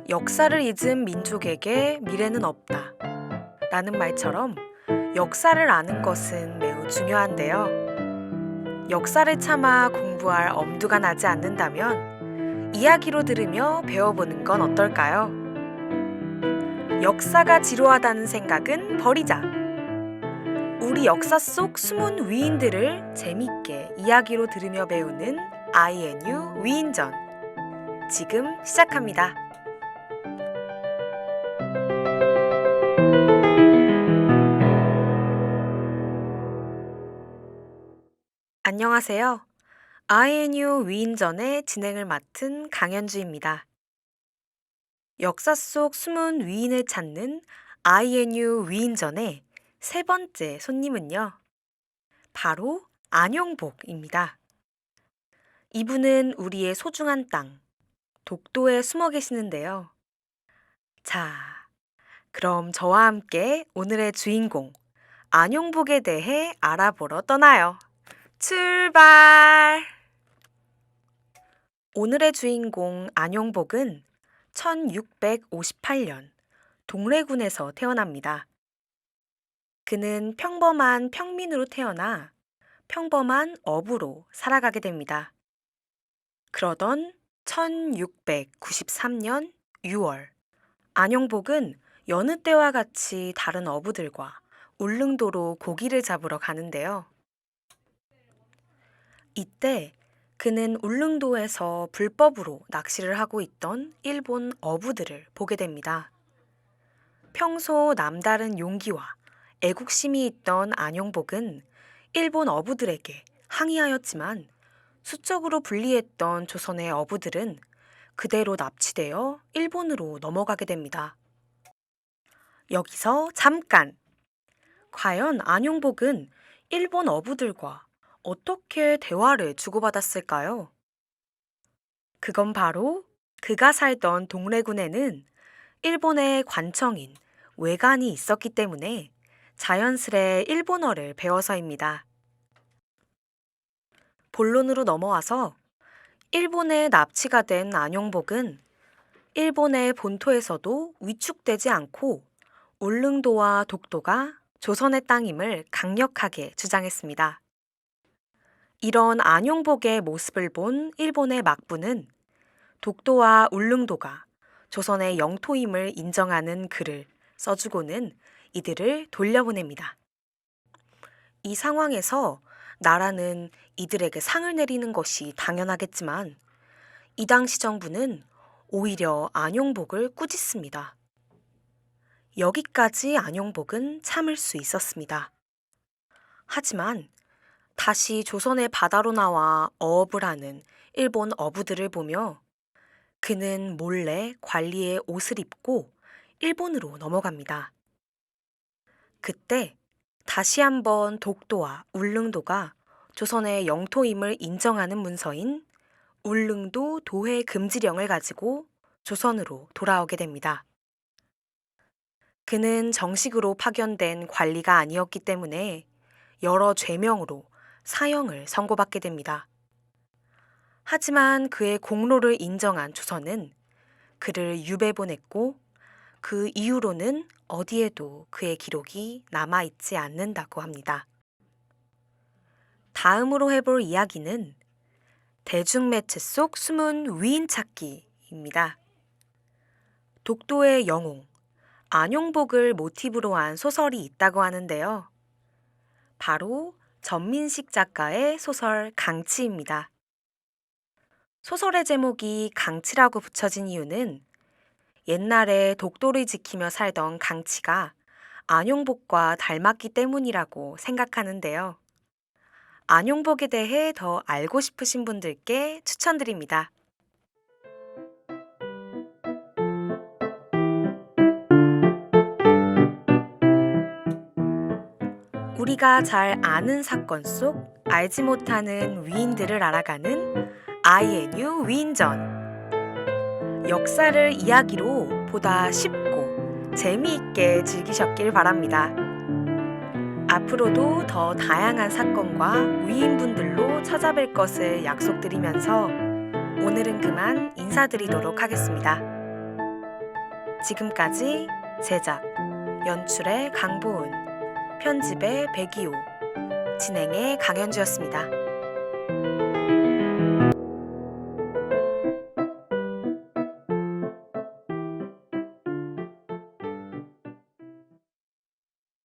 역사를 잊은 민족에게 미래는 없다. 라는 말처럼 역사를 아는 것은 매우 중요한데요. 역사를 참아 공부할 엄두가 나지 않는다면 이야기로 들으며 배워보는 건 어떨까요? 역사가 지루하다는 생각은 버리자. 우리 역사 속 숨은 위인들을 재밌게 이야기로 들으며 배우는 INU 위인전. 지금 시작합니다. 안녕하세요. INU 위인전의 진행을 맡은 강현주입니다. 역사 속 숨은 위인을 찾는 INU 위인전의 세 번째 손님은요. 바로 안용복입니다. 이분은 우리의 소중한 땅, 독도에 숨어 계시는데요. 자, 그럼 저와 함께 오늘의 주인공, 안용복에 대해 알아보러 떠나요. 출발! 오늘의 주인공 안용복은 1658년 동래군에서 태어납니다. 그는 평범한 평민으로 태어나 평범한 어부로 살아가게 됩니다. 그러던 1693년 6월, 안용복은 여느 때와 같이 다른 어부들과 울릉도로 고기를 잡으러 가는데요. 이때 그는 울릉도에서 불법으로 낚시를 하고 있던 일본 어부들을 보게 됩니다. 평소 남다른 용기와 애국심이 있던 안용복은 일본 어부들에게 항의하였지만 수적으로 불리했던 조선의 어부들은 그대로 납치되어 일본으로 넘어가게 됩니다. 여기서 잠깐! 과연 안용복은 일본 어부들과 어떻게 대화를 주고받았을까요? 그건 바로 그가 살던 동래군에는 일본의 관청인 외관이 있었기 때문에 자연스레 일본어를 배워서입니다. 본론으로 넘어와서 일본에 납치가 된 안용복은 일본의 본토에서도 위축되지 않고 울릉도와 독도가 조선의 땅임을 강력하게 주장했습니다. 이런 안용복의 모습을 본 일본의 막부는 독도와 울릉도가 조선의 영토임을 인정하는 글을 써주고는 이들을 돌려보냅니다. 이 상황에서 나라는 이들에게 상을 내리는 것이 당연하겠지만 이 당시 정부는 오히려 안용복을 꾸짖습니다. 여기까지 안용복은 참을 수 있었습니다. 하지만 다시 조선의 바다로 나와 어업을 하는 일본 어부들을 보며 그는 몰래 관리의 옷을 입고 일본으로 넘어갑니다. 그때 다시 한번 독도와 울릉도가 조선의 영토임을 인정하는 문서인 울릉도 도해 금지령을 가지고 조선으로 돌아오게 됩니다. 그는 정식으로 파견된 관리가 아니었기 때문에 여러 죄명으로 사형을 선고받게 됩니다. 하지만 그의 공로를 인정한 조선은 그를 유배 보냈고 그 이후로는 어디에도 그의 기록이 남아있지 않는다고 합니다. 다음으로 해볼 이야기는 대중매체 속 숨은 위인 찾기입니다. 독도의 영웅, 안용복을 모티브로 한 소설이 있다고 하는데요. 바로 전민식 작가의 소설 강치입니다. 소설의 제목이 강치라고 붙여진 이유는 옛날에 독도를 지키며 살던 강치가 안용복과 닮았기 때문이라고 생각하는데요. 안용복에 대해 더 알고 싶으신 분들께 추천드립니다. 우리가 잘 아는 사건 속 알지 못하는 위인들을 알아가는 INU 위인전. 역사를 이야기로 보다 쉽고 재미있게 즐기셨길 바랍니다. 앞으로도 더 다양한 사건과 위인분들로 찾아뵐 것을 약속드리면서 오늘은 그만 인사드리도록 하겠습니다. 지금까지 제작, 연출의 강보은, 편집의 백이호, 진행의 강현주였습니다.